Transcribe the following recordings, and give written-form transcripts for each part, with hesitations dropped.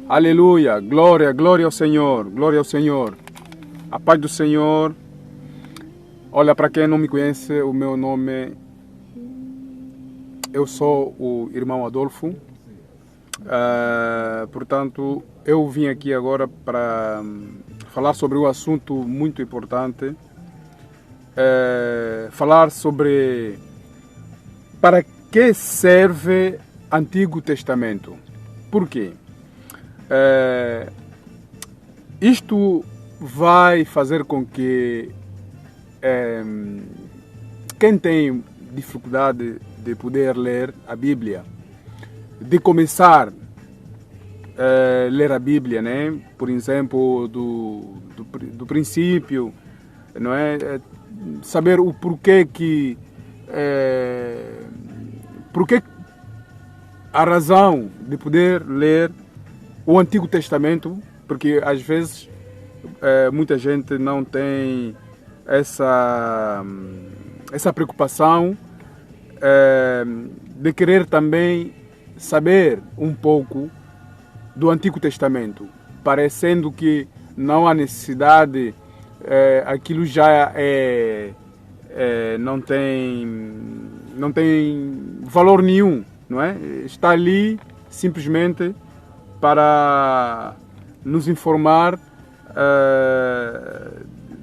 Aleluia, glória, glória ao Senhor, glória ao Senhor. A paz do Senhor. Olha, para quem não me conhece, o meu nome, eu sou o irmão Adolfo. Portanto, eu vim aqui agora para falar sobre um assunto muito importante. Falar sobre para que serve Antigo Testamento. Por quê? Isto vai fazer com que quem tem dificuldade de poder ler a Bíblia, de começar a ler a Bíblia, né? Por exemplo, do princípio, não é? Saber o porquê a razão de poder ler o Antigo Testamento, porque às vezes muita gente não tem essa preocupação de querer também saber um pouco do Antigo Testamento, parecendo que não há necessidade, aquilo já não tem valor nenhum, não é? Está ali simplesmente para nos informar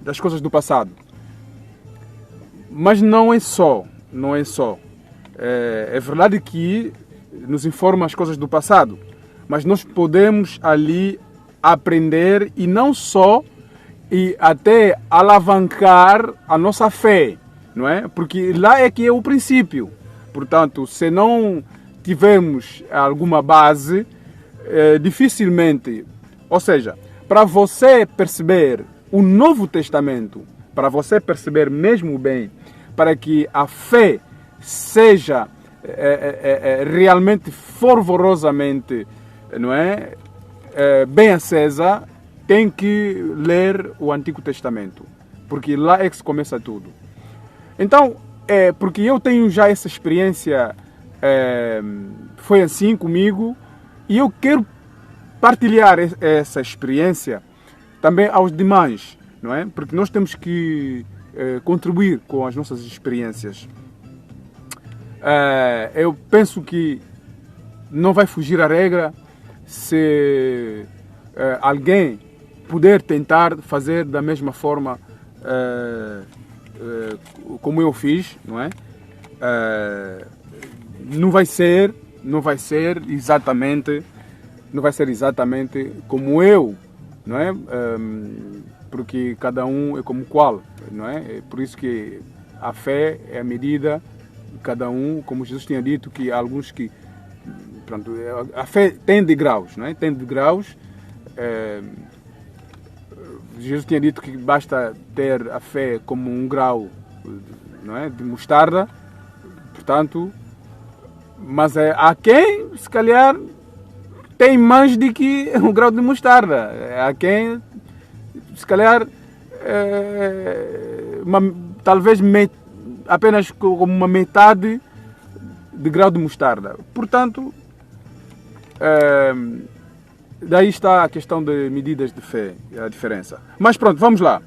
das coisas do passado. Mas não é só. É verdade que nos informa as coisas do passado, mas nós podemos ali aprender e não só, e até alavancar a nossa fé, não é? Porque lá é que é o princípio. Portanto, se não tivermos alguma base, dificilmente, ou seja, para você perceber o Novo Testamento, para você perceber mesmo bem, para que a fé seja realmente fervorosamente, não é, bem acesa, tem que ler o Antigo Testamento, porque lá é que se começa tudo. Então, porque eu tenho já essa experiência, foi assim comigo, e eu quero partilhar essa experiência também aos demais, não é? Porque nós temos que contribuir com as nossas experiências. Eu penso que não vai fugir a regra se alguém puder tentar fazer da mesma forma como eu fiz, não é? Não vai ser exatamente como eu, não é? Porque cada um é como qual, não é? É por isso que a fé é a medida de cada um, como Jesus tinha dito, que há alguns que, pronto, a fé tem degraus, não é? Tem degraus. Jesus tinha dito que basta ter a fé como um grau, não é, de mostarda, portanto, mas há quem, se calhar, tem mais do que um grau de mostarda. Há quem, se calhar, talvez apenas como uma metade de grau de mostarda. Portanto, daí está a questão de medidas de fé, a diferença. Mas pronto, vamos lá.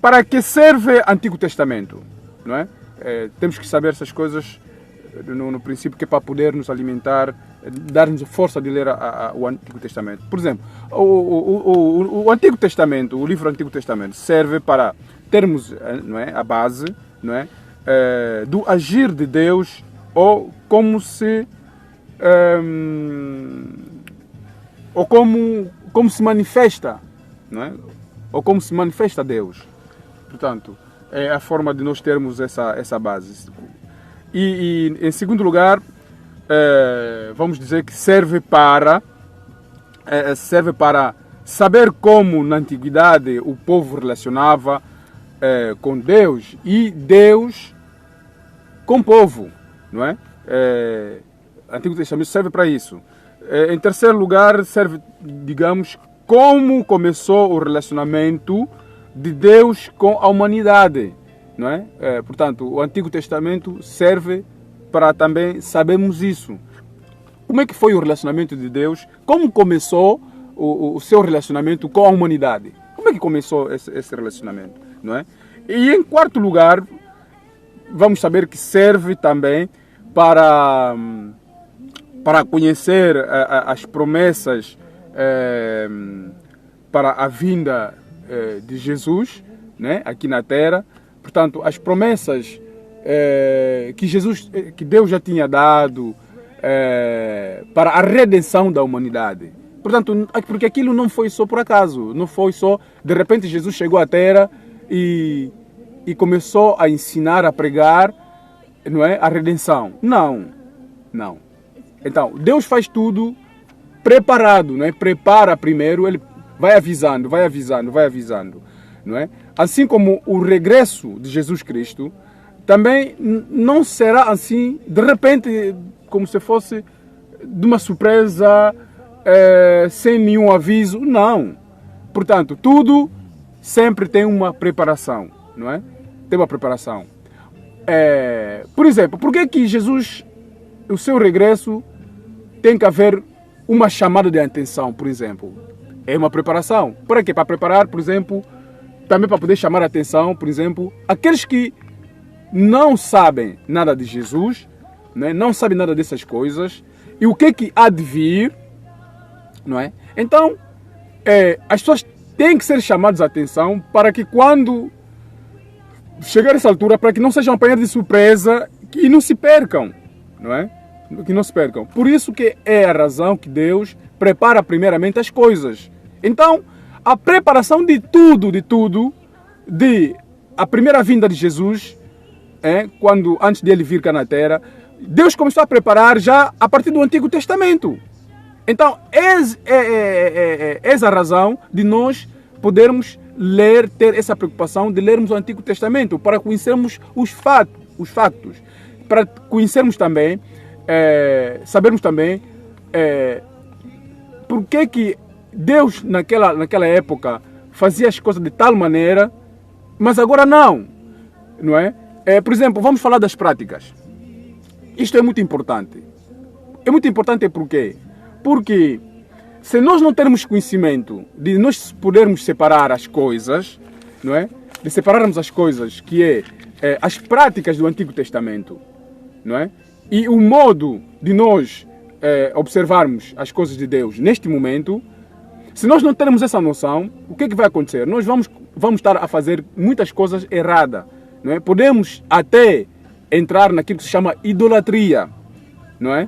Para que serve Antigo Testamento? Não é? Temos que saber essas coisas no princípio, que é para poder nos alimentar, dar-nos força de ler o Antigo Testamento. Por exemplo, o Antigo Testamento, o livro Antigo Testamento, serve para termos, não é, a base, não é, do agir de Deus, ou como se se manifesta, não é? Ou como se manifesta Deus. Portanto, é a forma de nós termos essa base. E em segundo lugar, vamos dizer que serve para saber como na antiguidade o povo relacionava com Deus e Deus com o povo, não é? Antigo Testamento serve para isso. Em terceiro lugar, serve, digamos, como começou o relacionamento de Deus com a humanidade, não é? Portanto, o Antigo Testamento serve para também sabermos isso. como é que foi o relacionamento de Deus, como começou o seu relacionamento com a humanidade. Como é que começou esse relacionamento, não é? E em quarto lugar, vamos saber que serve também para conhecer as promessas para a vinda de Jesus, né, aqui na Terra. Portanto, as promessas que Deus já tinha dado para a redenção da humanidade. Portanto, porque aquilo não foi só por acaso, não foi só, de repente Jesus chegou à Terra e começou a ensinar, a pregar, não é, a redenção. Não. Então, Deus faz tudo preparado, não é? Prepara primeiro, ele vai avisando, não é? Assim como o regresso de Jesus Cristo também não será assim, de repente, como se fosse de uma surpresa, sem nenhum aviso. Não. Portanto, tudo sempre tem uma preparação, não é? Tem uma preparação. Por exemplo, por que Jesus, o seu regresso, tem que haver uma chamada de atenção, por exemplo? É uma preparação. Para quê? Para preparar, por exemplo, também para poder chamar a atenção, por exemplo, aqueles que não sabem nada de Jesus, né? Não sabem nada dessas coisas, e o que há de vir, não é? Então, as pessoas têm que ser chamadas a atenção para que quando chegar a essa altura, para que não sejam apanhados de surpresa e não se percam, não é? Que não se percam. Por isso que é a razão que Deus prepara primeiramente as coisas. Então, a preparação de tudo, de a primeira vinda de Jesus, antes de ele vir cá na Terra, Deus começou a preparar já a partir do Antigo Testamento. Então, essa a razão de nós podermos ter essa preocupação de lermos o Antigo Testamento, para conhecermos os factos, para conhecermos também, sabermos também por que Deus naquela época fazia as coisas de tal maneira, mas agora não é? Por exemplo, vamos falar das práticas. Isto é muito importante. É muito importante por quê? Porque se nós não termos conhecimento de nós podermos separar as coisas, não é? De separarmos as coisas que as práticas do Antigo Testamento, não é? E o modo de nós observarmos as coisas de Deus neste momento, se nós não termos essa noção, o que vai acontecer? Nós vamos estar a fazer muitas coisas erradas, não é? Podemos até entrar naquilo que se chama idolatria, não é?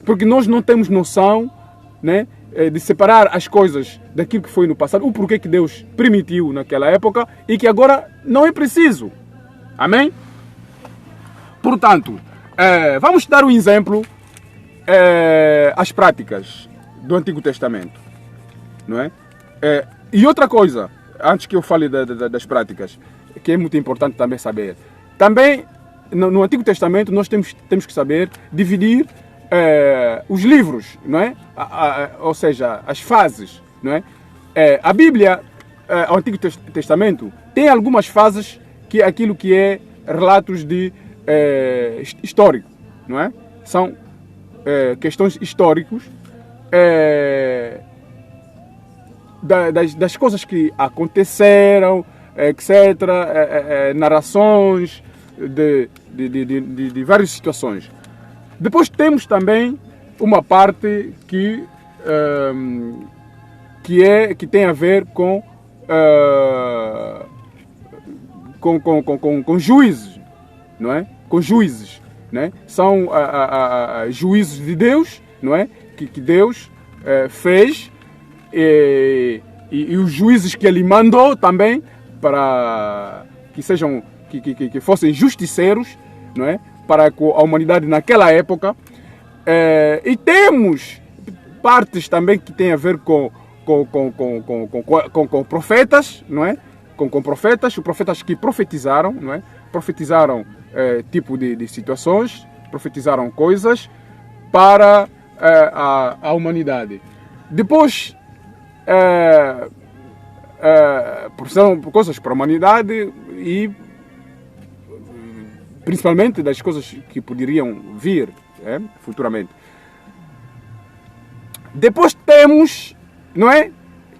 Porque nós não temos noção, né, de separar as coisas daquilo que foi no passado, o porquê que Deus permitiu naquela época e que agora não é preciso. Amém? Portanto, vamos dar um exemplo, as práticas do Antigo Testamento, não é? E outra coisa, antes que eu fale das práticas, que é muito importante também saber. Também, no Antigo Testamento, nós temos que saber dividir os livros, não é? Ou seja, as fases, não é? A Bíblia, o Antigo Testamento, tem algumas fases que é aquilo que é relatos de histórico, não é? São questões históricos das coisas que aconteceram, etc., narrações de várias situações. Depois temos também uma parte que tem a ver com juízes, não é? Com juízes, né? São juízos de Deus, não é? Que Deus fez e os juízes que Ele mandou também para que fossem justiceiros, não é? Para a humanidade naquela época. E temos partes também que têm a ver com profetas, não é? Com profetas, os profetas que profetizaram, não é? Profetizaram tipo de situações, profetizaram coisas para a humanidade. Depois, são coisas para a humanidade e principalmente das coisas que poderiam vir futuramente. Depois temos, não é?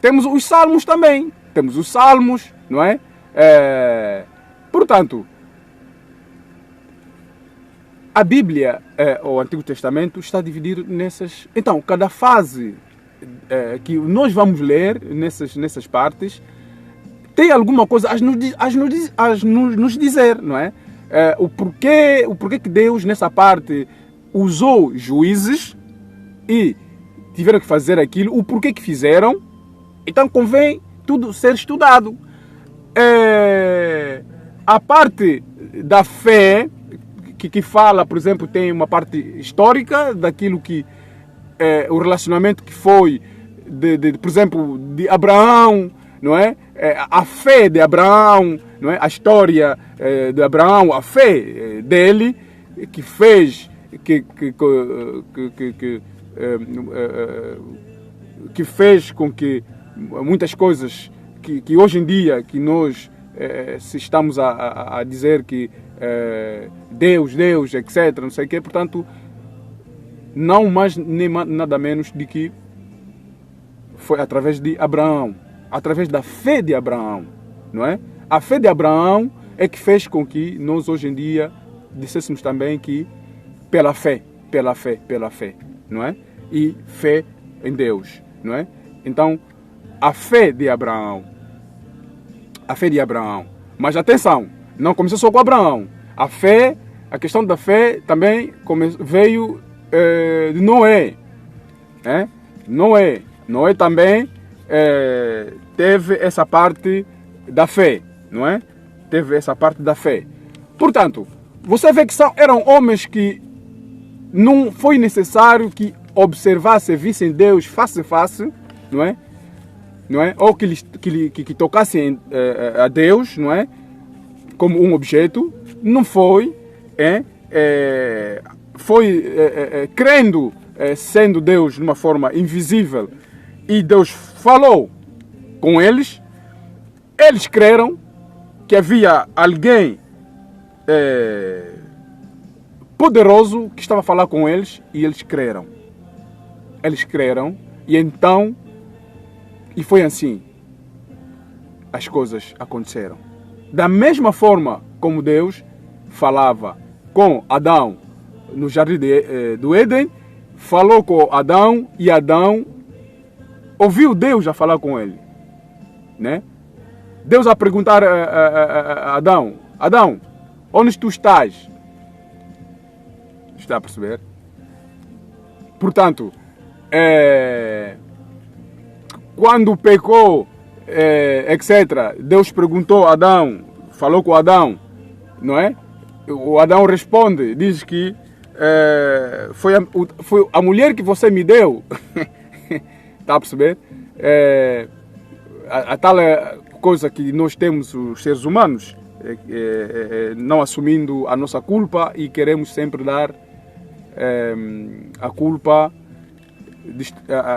Temos os salmos também. Temos os salmos, não é? Portanto, a Bíblia, o Antigo Testamento, está dividido nessas... Então, cada fase que nós vamos ler nessas partes tem alguma coisa a nos dizer, não é? O porquê que Deus, nessa parte, usou juízes e tiveram que fazer aquilo, o porquê que fizeram. Então convém tudo ser estudado. A parte da fé, que fala, por exemplo, tem uma parte histórica daquilo que o relacionamento que foi, por exemplo, de Abraão, não é? A fé de Abraão, não é? A história de Abraão, a fé dele, que fez que fez com que muitas coisas que hoje em dia que nós se estamos a dizer que Deus, etc, não sei o quê, portanto, não mais nem nada menos de que foi através de Abraão, através da fé de Abraão, não é? A fé de Abraão é que fez com que nós hoje em dia disséssemos também que pela fé, não é? E fé em Deus, não é? Então, a fé de Abraão, mas atenção, não começou só com Abraão. A questão da fé também veio de Noé, né? Noé também teve essa parte da fé, não é? Teve essa parte da fé. Portanto, você vê que eram homens que não foi necessário que observassem, vissem Deus face a face, não é? Ou que tocassem a Deus, não é? Como um objeto. Não foi, foi crendo, sendo Deus de uma forma invisível, e Deus falou com eles. Eles creram que havia alguém poderoso que estava a falar com eles, e eles creram. E então, e foi assim, as coisas aconteceram. Da mesma forma como Deus falava com Adão no jardim do Éden, falou com Adão, e Adão ouviu Deus a falar com ele, né? Deus a perguntar a Adão: Adão, onde tu estás? Está a perceber? Portanto, quando pecou, etc., Deus perguntou a Adão, falou com Adão, não é? O Adão responde, diz que foi a mulher que você me deu. Está a perceber? A tal coisa que nós temos, os seres humanos, não assumindo a nossa culpa, e queremos sempre dar a culpa,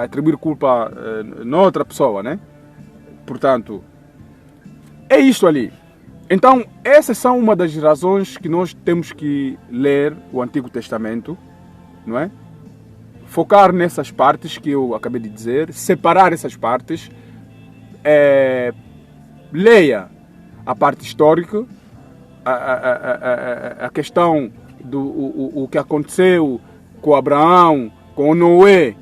atribuir culpa na outra pessoa, né? Portanto, é isto ali. Então, essas são uma das razões que nós temos que ler o Antigo Testamento, não é? Focar nessas partes que eu acabei de dizer, separar essas partes, leia a parte histórica, a questão do o que aconteceu com Abraão, com Noé.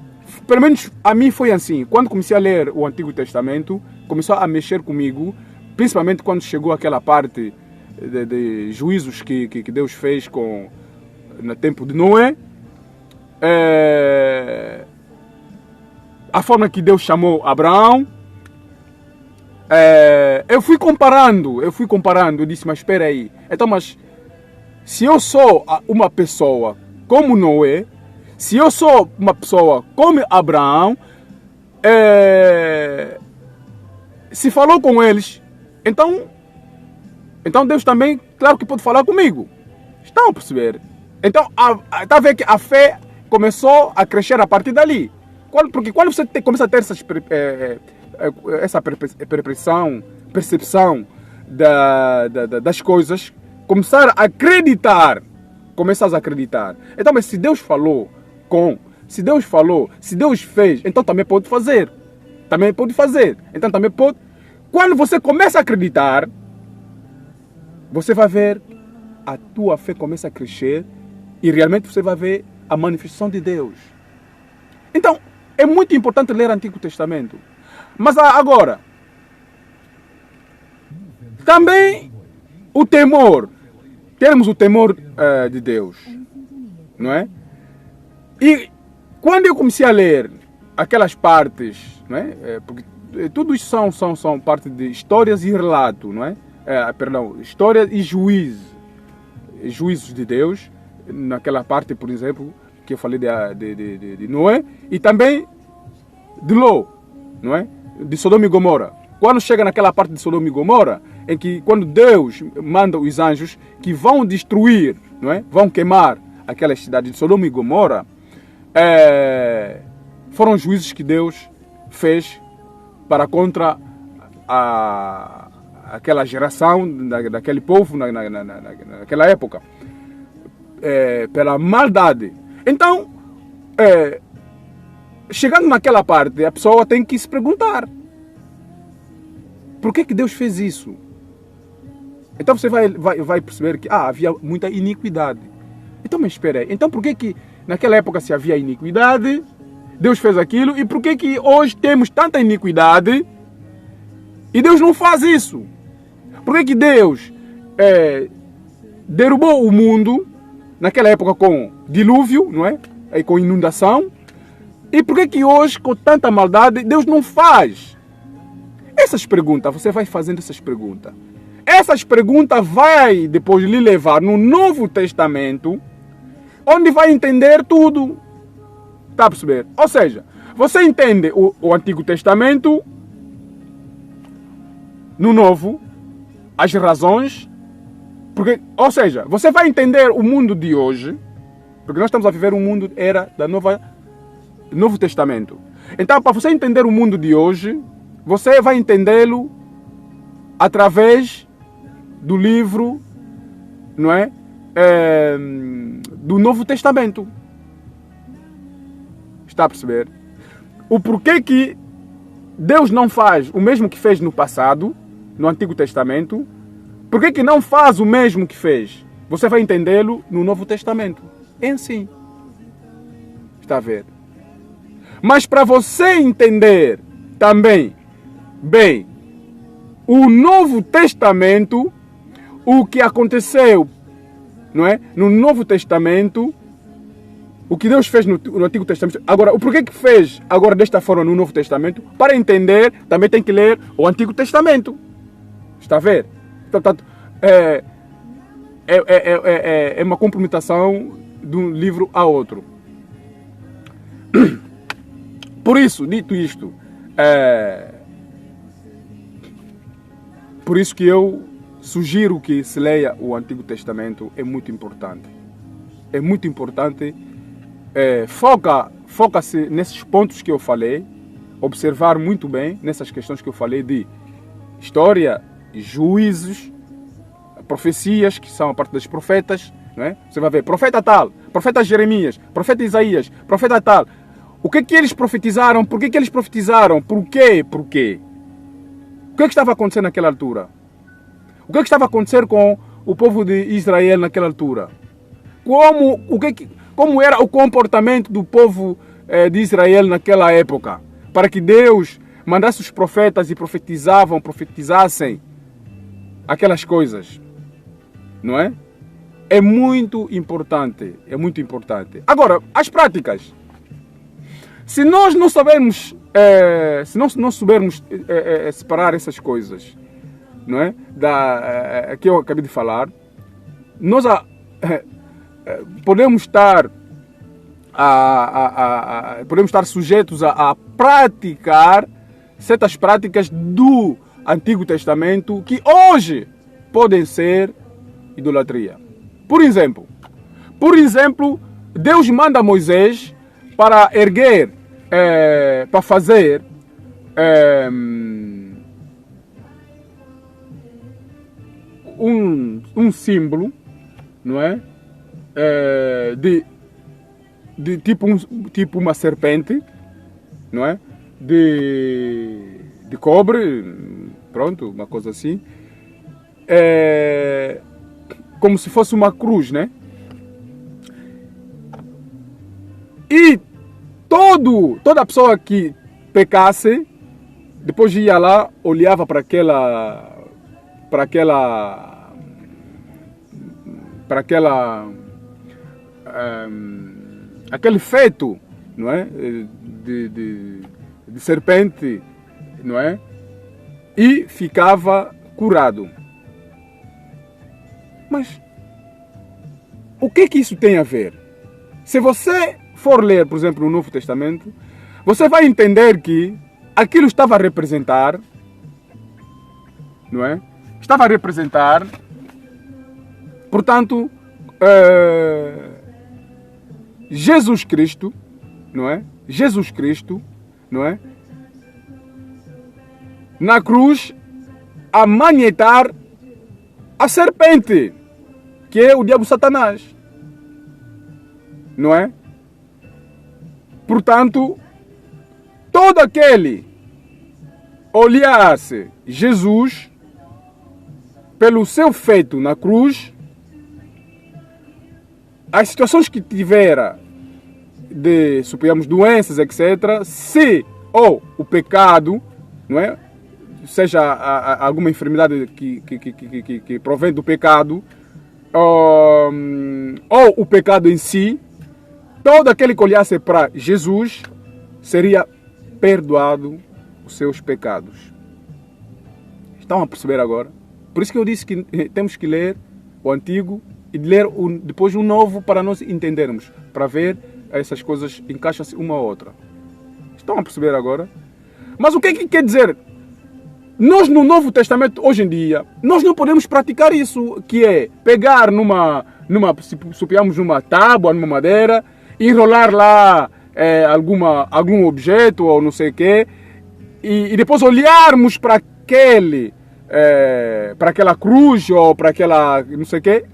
Pelo menos a mim foi assim. Quando comecei a ler o Antigo Testamento, começou a mexer comigo, principalmente quando chegou aquela parte de juízos que Deus fez no tempo de Noé. A forma que Deus chamou Abraão. Eu fui comparando, eu disse, mas espera aí, então, mas se eu sou uma pessoa como Noé, se eu sou uma pessoa como Abraão, se falou com eles, então Deus também, claro que pode falar comigo. Estão a perceber? Então, está a ver que a fé começou a crescer a partir dali. Porque quando você começa a ter essa percepção das coisas, começar a acreditar. Então, mas se Deus falou com Se Deus falou, se Deus fez, então também pode fazer. Também pode fazer. Então também pode. Quando você começa a acreditar, você vai ver a tua fé começa a crescer e realmente você vai ver a manifestação de Deus. Então, é muito importante ler o Antigo Testamento. Mas agora, também o temor. Temos o temor de Deus. Não é? E quando eu comecei a ler aquelas partes, não é? Porque tudo isso são parte de histórias e relato, não é? Perdão, histórias e juízos de Deus, naquela parte, por exemplo, que eu falei de Noé, e também de Ló, não é? De Sodoma e Gomorra. Quando chega naquela parte de Sodoma e Gomorra, em que quando Deus manda os anjos que vão destruir, não é? Vão queimar aquela cidade de Sodoma e Gomorra, foram juízos que Deus fez para contra aquela geração, daquele povo, naquela época, pela maldade. Então, chegando naquela parte, a pessoa tem que se perguntar: por que Deus fez isso? Então você vai perceber que havia muita iniquidade. Então, mas espera aí, então por que naquela época se havia iniquidade, Deus fez aquilo, e por que hoje temos tanta iniquidade e Deus não faz isso? Por que Deus derrubou o mundo naquela época com dilúvio, não é? E com inundação? E por que hoje, com tanta maldade, Deus não faz? Essas perguntas, você vai fazendo essas perguntas. Essas perguntas vai depois lhe levar no Novo Testamento, onde vai entender tudo. Está a perceber? Ou seja, você entende o Antigo Testamento, no Novo, as razões, porque, ou seja, você vai entender o mundo de hoje, porque nós estamos a viver um mundo era da Novo Testamento. Então, para você entender o mundo de hoje, você vai entendê-lo através do livro, não é? Do Novo Testamento. Está a perceber? O porquê que Deus não faz o mesmo que fez no passado, no Antigo Testamento, porquê que não faz o mesmo que fez? Você vai entendê-lo no Novo Testamento. Em si. Está a ver? Mas para você entender também bem o Novo Testamento, o que aconteceu, não é? No Novo Testamento, o que Deus fez no Antigo Testamento. Agora, o porquê que fez agora desta forma no Novo Testamento? Para entender, também tem que ler o Antigo Testamento. Está a ver? Portanto, é uma complementação de um livro a outro. Por isso, dito isto, por isso que eu sugiro que se leia o Antigo Testamento. É muito importante. É muito importante. Foca-se nesses pontos que eu falei, observar muito bem nessas questões que eu falei de história, juízos, profecias, que são a parte dos profetas, não é? Você vai ver, profeta tal, profeta Jeremias, profeta Isaías, profeta tal. O que eles profetizaram? Por que eles profetizaram? Por quê? Por quê? O que estava acontecendo naquela altura? O que estava acontecendo com o povo de Israel naquela altura? Como era o comportamento do povo de Israel naquela época? Para que Deus mandasse os profetas e profetizassem aquelas coisas. Não é? É muito importante. É muito importante. Agora, as práticas. Se nós não soubermos, separar essas coisas, não é? Que eu acabei de falar, nós podemos estar sujeitos a praticar certas práticas do Antigo Testamento que hoje podem ser idolatria. Por exemplo, Deus manda Moisés para erguer, para fazer um símbolo, não é? de tipo uma serpente, não é? De cobre, pronto, uma coisa assim. Como se fosse uma cruz, né? E toda pessoa que pecasse, depois ia lá, olhava para aquele feto, não é? De serpente, não é? E ficava curado. Mas o que isso tem a ver? Se você for ler, por exemplo, o Novo Testamento, você vai entender que aquilo estava a representar, não é? Estava a representar, portanto, Jesus Cristo, não é? Jesus Cristo, não é? Na cruz, a manietar a serpente, que é o diabo Satanás, não é? Portanto, todo aquele olhasse Jesus pelo seu feito na cruz, as situações que tivera de, suponhamos, doenças, etc., se ou o pecado, não é? Seja alguma enfermidade que provém do pecado, ou o pecado em si, todo aquele que olhasse para Jesus seria perdoado os seus pecados. Estão a perceber agora? Por isso que eu disse que temos que ler o Antigo e ler depois o Novo para nós entendermos, para ver essas coisas encaixam-se uma a outra. Estão a perceber agora? Mas o que é que quer dizer? Nós no Novo Testamento, hoje em dia, nós não podemos praticar isso, que é pegar suponhamos numa tábua, numa madeira, enrolar lá algum objeto ou não sei o quê, e depois olharmos para aquela cruz ou para aquela não sei o quê,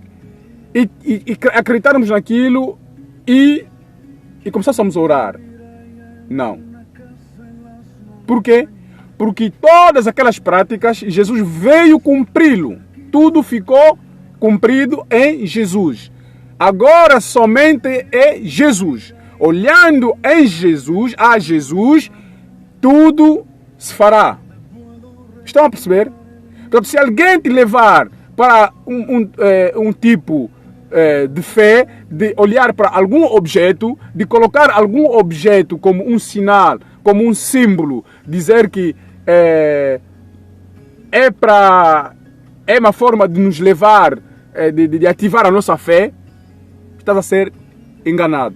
e acreditarmos naquilo e começássemos a orar. Não. Por quê? Porque todas aquelas práticas, Jesus veio cumpri-lo. Tudo ficou cumprido em Jesus. Agora somente é Jesus. Olhando em Jesus, a Jesus, tudo se fará. Estão a perceber? Então, se alguém te levar para um tipo de fé, de olhar para algum objeto, de colocar algum objeto como um sinal, como um símbolo, dizer que é uma forma de nos levar, de ativar a nossa fé, estás a ser enganado.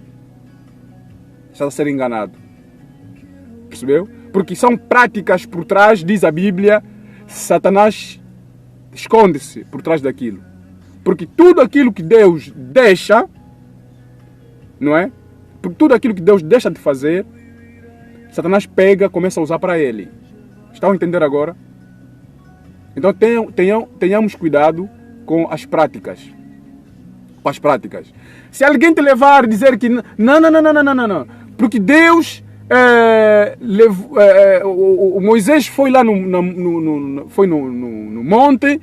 Estás a ser enganado. Percebeu? Porque são práticas por trás, diz a Bíblia, Satanás esconde-se por trás daquilo. Porque tudo aquilo que Deus deixa, não é? Porque tudo aquilo que Deus deixa de fazer, Satanás pega, começa a usar para ele. Estão a entender agora? Então tenhamos cuidado com as práticas. Com as práticas. Se alguém te levar a dizer que não. Porque Deus, o Moisés foi lá no monte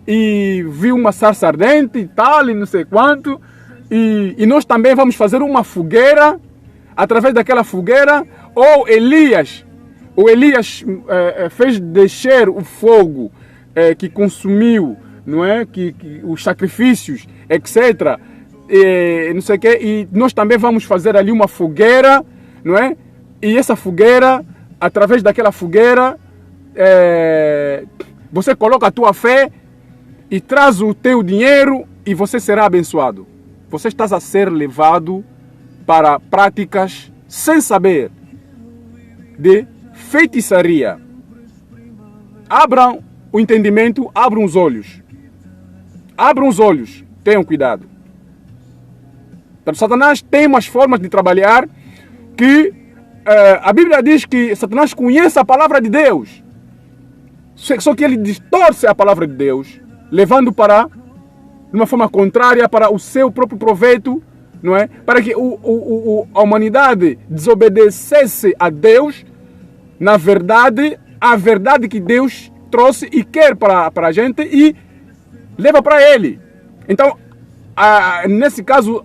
e viu uma sarça ardente e tal, e não sei quanto. E nós também vamos fazer uma fogueira, através daquela fogueira, ou Elias fez descer o fogo que consumiu, não é? Que os sacrifícios, etc. Não sei o quê, e nós também vamos fazer ali uma fogueira, não é? E essa fogueira, através daquela fogueira, você coloca a tua fé e traz o teu dinheiro e você será abençoado. Você está a ser levado para práticas sem saber de feitiçaria. Abram o entendimento, abram os olhos. Abram os olhos, tenham cuidado. Então, Satanás tem umas formas de trabalhar que a Bíblia diz que Satanás conhece a palavra de Deus. Só que ele distorce a palavra de Deus, levando para, de uma forma contrária, para o seu próprio proveito, não é? Para que a humanidade desobedecesse a Deus, na verdade, a verdade que Deus trouxe e quer para a gente e leva para Ele. Então, nesse caso,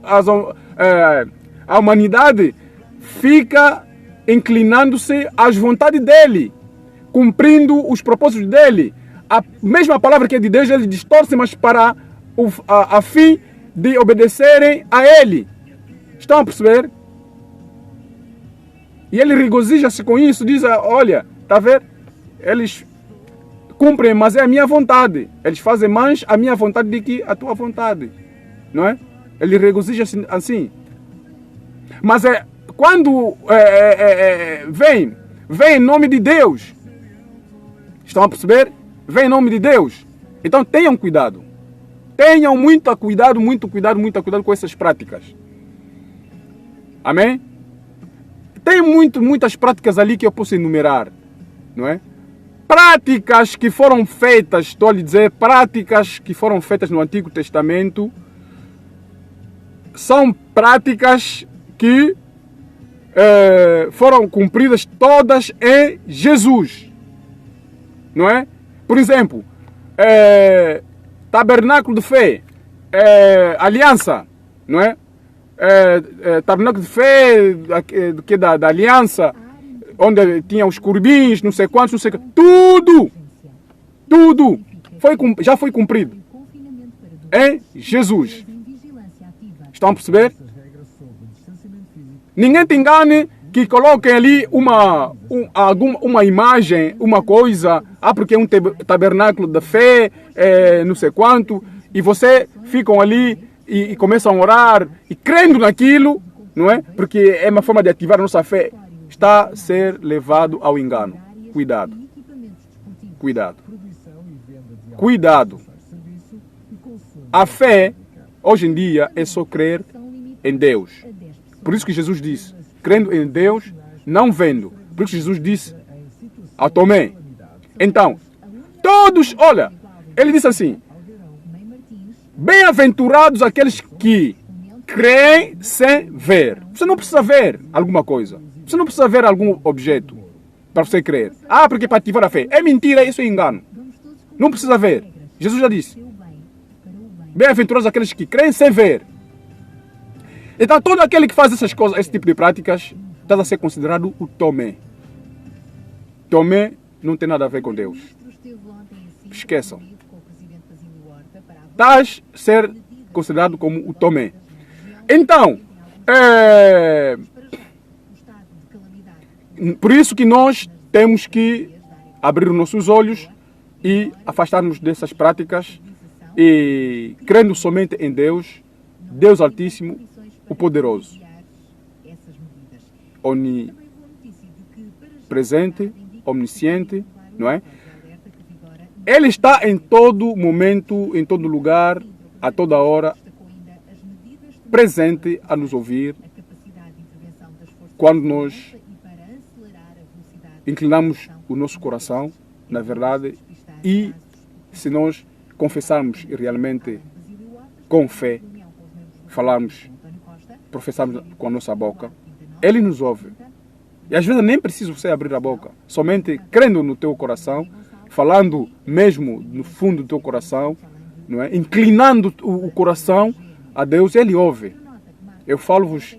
a humanidade fica inclinando-se às vontades dEle, cumprindo os propósitos dEle. A mesma palavra que é de Deus, Ele distorce, mas para a fim de obedecerem a Ele. Estão a perceber? E Ele regozija-se com isso, diz, olha, está a ver? Eles cumprem, mas é a minha vontade. Eles fazem mais a minha vontade do que a tua vontade. Não é? Ele regozija-se assim. Mas quando vem em nome de Deus. Estão a perceber? Vem em nome de Deus. Então tenham cuidado. Tenham muito cuidado com essas práticas. Amém? Tem muitas práticas ali que eu posso enumerar. Não é? Práticas que foram feitas, estou a lhe dizer, práticas que foram feitas no Antigo Testamento são práticas que foram cumpridas todas em Jesus. Não é? Por exemplo, tabernáculo de fé, aliança, não é? Tabernáculo de fé da aliança, onde tinha os corbins, não sei quantos, tudo já foi cumprido em Jesus. Estão a perceber? Ninguém te engane que coloquem ali uma imagem, uma coisa, porque é um tabernáculo da fé, não sei quanto, e você ficam ali e começam a orar e crendo naquilo, não é? Porque é uma forma de ativar a nossa fé. Está a ser levado ao engano. Cuidado. Cuidado. Cuidado. A fé, hoje em dia, é só crer em Deus. Por isso que Jesus disse, crendo em Deus, não vendo. Por isso que Jesus disse a Tomé. Então, todos, olha, ele disse assim, bem-aventurados aqueles que creem sem ver. Você não precisa ver alguma coisa. Você não precisa ver algum objeto para você crer. Porque para ativar a fé. É mentira, isso é engano. Não precisa ver. Jesus já disse. Bem-aventurados aqueles que creem sem ver. Então, todo aquele que faz essas coisas, esse tipo de práticas, está a ser considerado o Tomé. Tomé não tem nada a ver com Deus. Esqueçam. Estás a ser considerado como o Tomé. Então, por isso que nós temos que abrir os nossos olhos e afastar-nos dessas práticas e crendo somente em Deus, Deus Altíssimo, o Poderoso, onipresente, omnisciente, não é? Ele está em todo momento, em todo lugar, a toda hora, presente a nos ouvir quando nós inclinamos o nosso coração, na verdade, e se nós confessarmos realmente com fé, falarmos, professarmos com a nossa boca, Ele nos ouve. E às vezes nem precisa você abrir a boca, somente crendo no teu coração, falando mesmo no fundo do teu coração, não é? Inclinando o coração a Deus, Ele ouve. Eu falo-vos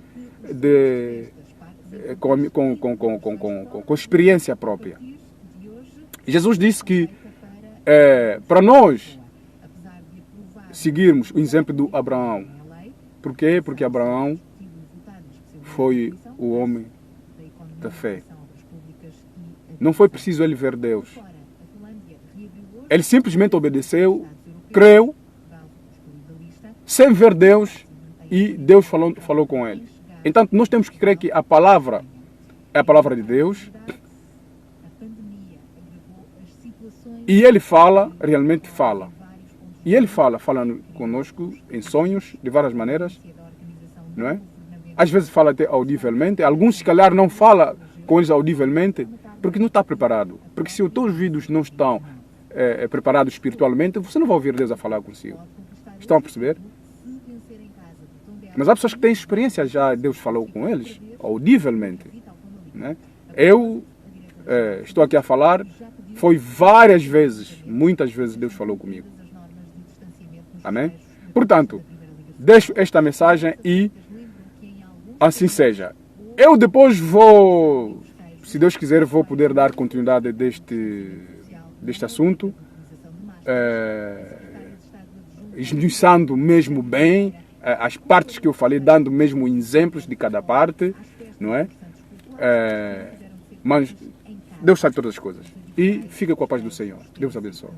com experiência própria. Jesus disse que para nós seguirmos o exemplo do Abraão. Por quê? Porque Abraão foi o homem da fé. Não foi preciso ele ver Deus. Ele simplesmente obedeceu, creu, sem ver Deus, e Deus falou com ele. Então, nós temos que crer que a palavra é a palavra de Deus. E Ele fala, realmente fala. E Ele falando conosco em sonhos, de várias maneiras, não é? Às vezes fala até audivelmente. Alguns, se calhar, não falam com eles audivelmente, porque não está preparado. Porque se os teus ouvidos não estão preparados espiritualmente, você não vai ouvir Deus a falar consigo. Estão a perceber? Mas há pessoas que têm experiência já, Deus falou com eles, audivelmente. Né? Eu estou aqui a falar, foi várias vezes, muitas vezes Deus falou comigo. Amém? Portanto, deixo esta mensagem e assim seja. Eu depois vou, se Deus quiser, vou poder dar continuidade deste assunto, esmiuçando mesmo bem as partes que eu falei, dando mesmo exemplos de cada parte, não é? Mas Deus sabe todas as coisas. E fica com a paz do Senhor. Deus abençoe.